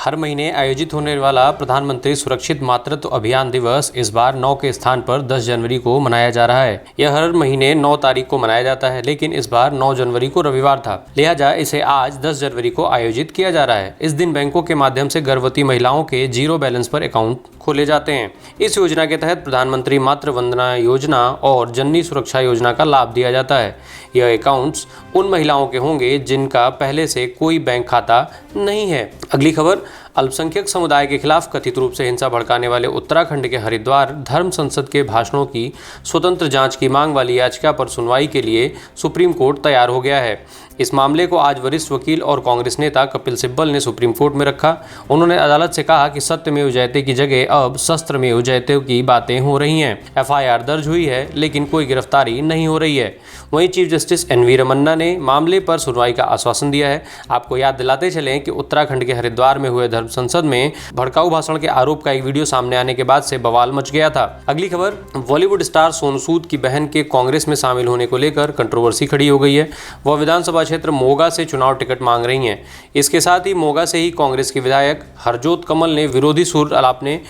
हर महीने आयोजित होने वाला प्रधानमंत्री सुरक्षित मातृत्व अभियान दिवस इस बार 9 के स्थान पर 10 जनवरी को मनाया जा रहा है। यह हर महीने 9 तारीख को मनाया जाता है, लेकिन इस बार 9 जनवरी को रविवार था, लिहाजा इसे आज 10 जनवरी को आयोजित किया जा रहा है। इस दिन बैंकों के माध्यम से गर्भवती महिलाओं के जीरो बैलेंस पर अकाउंट खोले जाते हैं। इस योजना के तहत प्रधानमंत्री मातृ वंदना योजना और जननी सुरक्षा योजना का लाभ दिया जाता है। यह अकाउंट्स उन महिलाओं के होंगे जिनका पहले से कोई बैंक खाता नहीं है। अगली खबर, अल्पसंख्यक समुदाय के खिलाफ कथित रूप से हिंसा भड़काने वाले उत्तराखंड के हरिद्वार धर्म संसद के भाषणों की स्वतंत्र जांच की मांग वाली याचिका पर सुनवाई के लिए सुप्रीम कोर्ट तैयार हो गया है। इस मामले को आज वरिष्ठ वकील और कांग्रेस नेता कपिल सिब्बल ने सुप्रीम कोर्ट में रखा। उन्होंने अदालत से कहा कि सत्यमेव जयते की जगह अब शस्त्रमेव जयते की बातें हो रही हैं। एफआईआर दर्ज हुई है, लेकिन कोई गिरफ्तारी नहीं हो रही है। वहीं चीफ जस्टिस एनवी रमन्ना ने मामले पर सुनवाई का आश्वासन दिया है। आपको याद दिलाते चलें कि उत्तराखंड के हरिद्वार में हुए धर्म संसद में भड़काऊ भाषण के आरोप का एक वीडियो सामने आने के बाद से बवाल मच गया था। अगली खबर, बॉलीवुड स्टार सोनू सूद की बहन के कांग्रेस में शामिल होने को लेकर कंट्रोवर्सी खड़ी हो गई है। वह विधानसभा क्षेत्र मोगा से चुनाव टिकट मांग रही हैं। इसके साथ ही मोगा से ही कांग्रेस के विधायक हरजोत कमल ने विरोधी सुर अलापने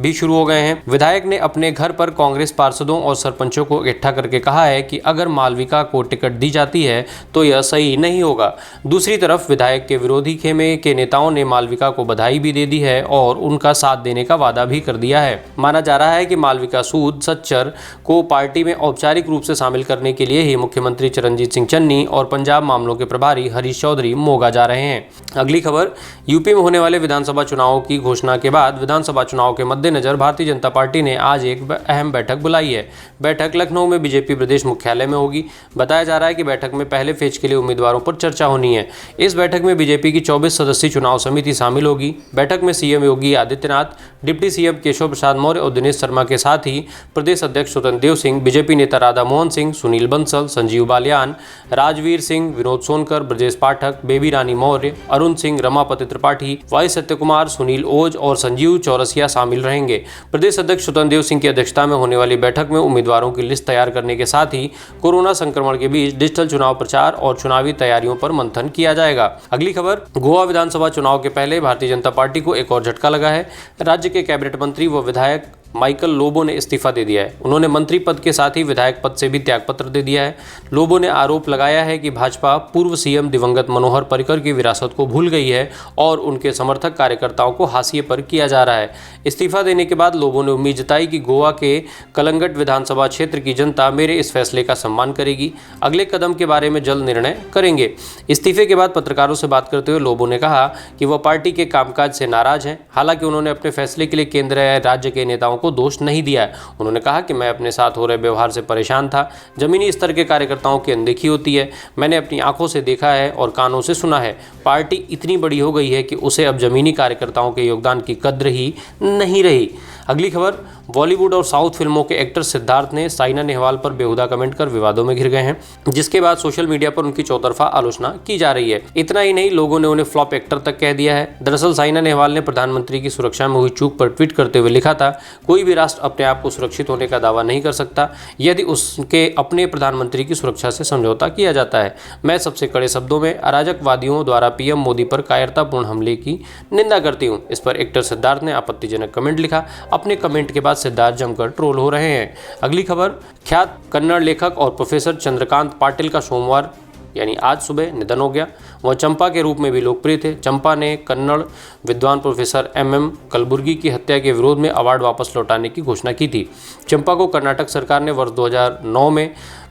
भी शुरू हो गए हैं। विधायक ने अपने घर पर कांग्रेस पार्षदों और सरपंचों को इकट्ठा करके कहा है कि अगर मालविका को टिकट दी जाती है तो यह सही नहीं होगा। दूसरी तरफ विधायक के विरोधी खेमे के नेताओं ने मालविका को बधाई भी दे दी है और उनका साथ देने का वादा भी कर दिया है। माना जा रहा है कि मालविका सूद सच्चर को पार्टी में औपचारिक रूप से शामिल करने के लिए ही मुख्यमंत्री चरणजीत सिंह चन्नी और पंजाब मामलों के प्रभारी हरीश चौधरी मोगा जा रहे हैं। अगली खबर, यूपी में होने वाले विधानसभा चुनाव की घोषणा के बाद विधानसभा चुनाव के मद्देनजर भारतीय जनता पार्टी ने आज एक अहम बैठक बुलाई है। बैठक लखनऊ में बीजेपी प्रदेश मुख्यालय में होगी। बताया जा रहा है कि बैठक में पहले फेज के लिए उम्मीदवारों पर चर्चा होनी है। इस बैठक में बीजेपी की 24 सदस्यीय चुनाव समिति शामिल होगी। बैठक में CM Yogi Adityanath, deputy CM Keshav Prasad Maurya और दिनेश शर्मा के साथ ही प्रदेश अध्यक्ष स्वतंत्र देव सिंह, बीजेपी नेता राधा मोहन सिंह, सुनील बंसल, संजीव बालियान, राजवीर सिंह, विनोद सोनकर, ब्रजेश पाठक, बेबी रानी मौर्य, अरुण सिंह, रमापति त्रिपाठी, वाई सत्यकुमार, सुनील ओझ और संजीव चौरसिया शामिल रहेंगे। प्रदेश अध्यक्ष स्वतंत्र देव सिंह की अध्यक्षता में होने वाली बैठक में उम्मीदवारों की लिस्ट तैयार करने के साथ ही कोरोना संक्रमण के बीच डिजिटल चुनाव प्रचार और चुनावी तैयारियों पर मंथन किया जाएगा। अगली खबर, गोवा विधानसभा चुनाव के पहले भारतीय जनता पार्टी को एक और झटका लगा है। राज्य के कैबिनेट मंत्री व विधायक माइकल लोबो ने इस्तीफा दे दिया है। उन्होंने मंत्री पद के साथ ही विधायक पद से भी त्यागपत्र दे दिया है। लोबो ने आरोप लगाया है कि भाजपा पूर्व सीएम दिवंगत मनोहर पर्रिकर की विरासत को भूल गई है और उनके समर्थक कार्यकर्ताओं को हाशिए पर किया जा रहा है। इस्तीफा देने के बाद लोबो ने उम्मीद जताई कि गोवा के कलंगट विधानसभा क्षेत्र की जनता मेरे इस फैसले का सम्मान करेगी। अगले कदम के बारे में जल्द निर्णय करेंगे। इस्तीफे के बाद पत्रकारों से बात करते हुए लोबो ने कहा कि वह पार्टी के कामकाज से नाराज हैं। हालांकि उन्होंने अपने फैसले के लिए केंद्र या राज्य के नेताओं को दोष नहीं दिया है। उन्होंने कहा कि मैं अपने साथ हो रहे व्यवहार से परेशान था। जमीनी स्तर के कार्यकर्ताओं की अनदेखी होती है। मैंने अपनी आंखों से देखा है और कानों से सुना है। पार्टी इतनी बड़ी हो गई है कि उसे अब जमीनी कार्यकर्ताओं के योगदान की कद्र ही नहीं रही। अगली खबर, बॉलीवुड और साउथ फिल्मों के एक्टर सिद्धार्थ ने साइना नेहवाल पर बेहुदा कमेंट कर विवादों में घिर गए हैं, जिसके बाद सोशल मीडिया पर उनकी चौतरफा आलोचना की जा रही है। इतना ही नहीं, लोगों ने उन्हें फ्लॉप एक्टर तक कह दिया है। दरअसल साइना नेहवाल ने प्रधानमंत्री की सुरक्षा में हुई चूक पर ट्वीट करते हुए लिखा था, कोई भी राष्ट्र अपने आप को सुरक्षित होने का दावा नहीं कर सकता यदि उसके अपने प्रधानमंत्री की सुरक्षा से समझौता किया जाता है। मैं सबसे कड़े शब्दों में अराजकवादियों द्वारा पीएम मोदी पर कायरतापूर्ण हमले की निंदा करती हूँ। इस पर एक्टर सिद्धार्थ ने आपत्तिजनक कमेंट लिखा। अपने कमेंट के बाद सिद्धार्थ जमकर ट्रोल हो रहे हैं। अगली खबर, ख्यात कन्नड़ लेखक और प्रोफेसर चंद्रकांत पाटिल का सोमवार यानी आज सुबह निधन हो गया। वह चंपा के रूप में भी लोकप्रिय थे। चंपा ने कन्नड़ विद्वान प्रोफेसर MM कलबुर्गी की हत्या के विरोध में अवार्ड वापस लौटाने की घोषणा की थी। चंपा को कर्नाटक सरकार ने वर्ष 2009 में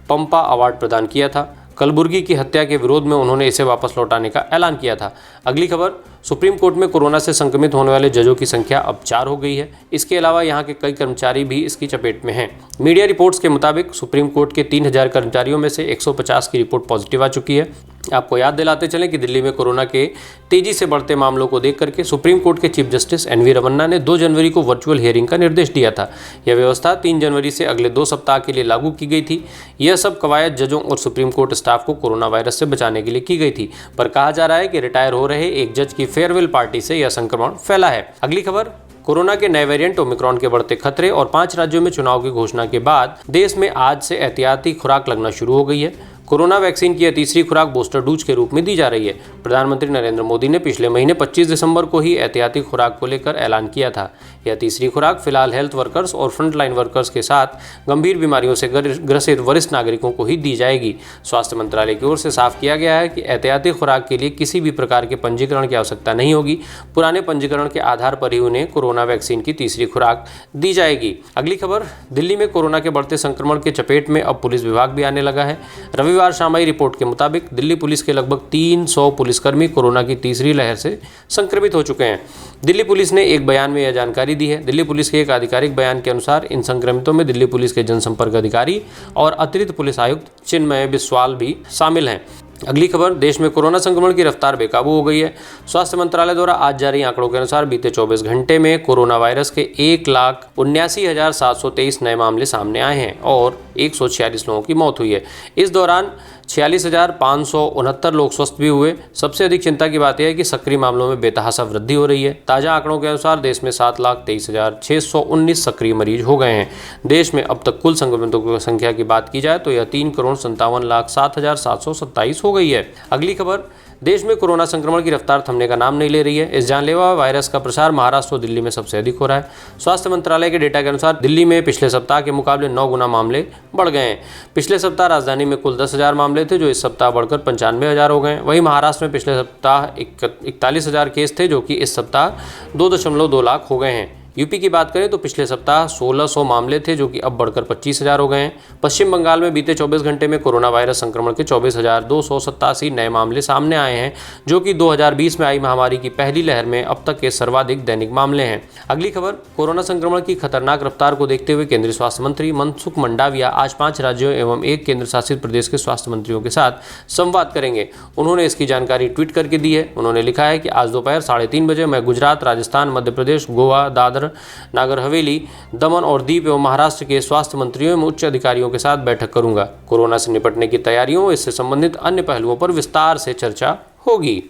पंपा अवार्ड प्रदान किया था। कलबुर्गी की हत्या के विरोध में उन्होंने इसे वापस लौटाने का ऐलान किया था। अगली खबर, सुप्रीम कोर्ट में कोरोना से संक्रमित होने वाले जजों की संख्या अब 4 हो गई है। इसके अलावा यहां के कई कर्मचारी भी इसकी चपेट में हैं। मीडिया रिपोर्ट्स के मुताबिक सुप्रीम कोर्ट के 3000 कर्मचारियों में से 150 की रिपोर्ट पॉजिटिव आ चुकी है। आपको याद दिलाते चलें कि दिल्ली में कोरोना के तेजी से बढ़ते मामलों को देख करके सुप्रीम कोर्ट के चीफ जस्टिस एनवी रमन्ना ने 2 जनवरी को वर्चुअल हियरिंग का निर्देश दिया था। यह व्यवस्था 3 जनवरी से अगले 2 सप्ताह के लिए लागू की गई थी। यह सब कवायद जजों और सुप्रीम कोर्ट स्टाफ को कोरोना वायरस से बचाने के लिए की गई थी, पर कहा जा रहा है कि रिटायर हो रहे एक जज की फेयरवेल पार्टी से यह संक्रमण फैला है। अगली खबर, कोरोना के नए वेरिएंट ओमिक्रॉन के बढ़ते खतरे और 5 राज्यों में चुनाव की घोषणा के बाद देश में आज से एहतियाती खुराक लगना शुरू हो गई है। कोरोना वैक्सीन की यह तीसरी खुराक बूस्टर डोज के रूप में दी जा रही है। प्रधानमंत्री नरेंद्र मोदी ने पिछले महीने 25 दिसंबर को ही एहतियाती खुराक को लेकर ऐलान किया था। यह तीसरी खुराक फिलहाल हेल्थ वर्कर्स और फ्रंटलाइन वर्कर्स के साथ गंभीर बीमारियों से ग्रसित वरिष्ठ नागरिकों को ही दी जाएगी। स्वास्थ्य मंत्रालय की ओर से साफ किया गया है कि एहतियाती खुराक के लिए किसी भी प्रकार के पंजीकरण की आवश्यकता नहीं होगी। पुराने पंजीकरण के आधार पर ही उन्हें कोरोना वैक्सीन की तीसरी खुराक दी जाएगी। अगली खबर, दिल्ली में कोरोना के बढ़ते संक्रमण के चपेट में अब पुलिस विभाग भी आने लगा है। रविवार शाम आई रिपोर्ट के मुताबिक दिल्ली पुलिस के लगभग 300 पुलिसकर्मी कोरोना की तीसरी लहर से संक्रमित हो चुके हैं। दिल्ली पुलिस ने एक बयान में यह जानकारी दी है। दिल्ली पुलिस के एक आधिकारिक बयान के अनुसार इन संक्रमितों में दिल्ली पुलिस के जनसंपर्क अधिकारी और अतिरिक्त पुलिस आयुक्त चिन्मय बिस्वाल भी शामिल हैं। अगली खबर, देश में कोरोना संक्रमण की रफ्तार बेकाबू हो गई है। स्वास्थ्य मंत्रालय द्वारा आज जारी आंकड़ों के अनुसार बीते 24 घंटे में कोरोना वायरस के 1,79,723 नए मामले सामने आए हैं और 146 लोगों की मौत हुई है। इस दौरान 46,569 लोग स्वस्थ भी हुए। सबसे अधिक चिंता की बात यह है कि सक्रिय मामलों में बेतहाशा वृद्धि हो रही है। ताज़ा आंकड़ों के अनुसार देश में 7,23,619 सक्रिय मरीज हो गए हैं। देश में अब तक कुल संक्रमितों की संख्या की बात की जाए तो यह 3,57,07,727 हो गई है। अगली खबर, देश में कोरोना संक्रमण की रफ्तार थमने का नाम नहीं ले रही है। इस जानलेवा वायरस का प्रसार महाराष्ट्र और दिल्ली में सबसे अधिक हो रहा है। स्वास्थ्य मंत्रालय के डेटा के अनुसार दिल्ली में पिछले सप्ताह के मुकाबले 9 गुना मामले बढ़ गए हैं। पिछले सप्ताह राजधानी में कुल 10,000 मामले थे जो इस सप्ताह बढ़कर 95,000 हो गए हैं। वहीं महाराष्ट्र में पिछले सप्ताह 41,000 केस थे जो कि इस सप्ताह 2.2 लाख हो गए हैं। यूपी की बात करें तो पिछले सप्ताह 1,600 मामले थे जो कि अब बढ़कर 25,000 हो गए हैं। पश्चिम बंगाल में बीते 24 घंटे में कोरोना वायरस संक्रमण के 24,287 नए मामले सामने आए हैं जो कि 2020 में आई महामारी की पहली लहर में अब तक के सर्वाधिक दैनिक मामले हैं। अगली खबर, कोरोना संक्रमण की खतरनाक रफ्तार को देखते हुए केंद्रीय स्वास्थ्य मंत्री मनसुख मंडाविया आज 5 राज्यों एवं 1 केंद्र शासित प्रदेश के स्वास्थ्य मंत्रियों के साथ संवाद करेंगे। उन्होंने इसकी जानकारी ट्वीट करके दी है। उन्होंने लिखा है कि आज दोपहर 3:30 बजे मैं गुजरात, राजस्थान, मध्य प्रदेश, गोवा, दादर नागर हवेली, दमन और दीव एवं महाराष्ट्र के स्वास्थ्य मंत्रियों एवं उच्च अधिकारियों के साथ बैठक करूंगा। कोरोना से निपटने की तैयारियों, इससे संबंधित अन्य पहलुओं पर विस्तार से चर्चा होगी।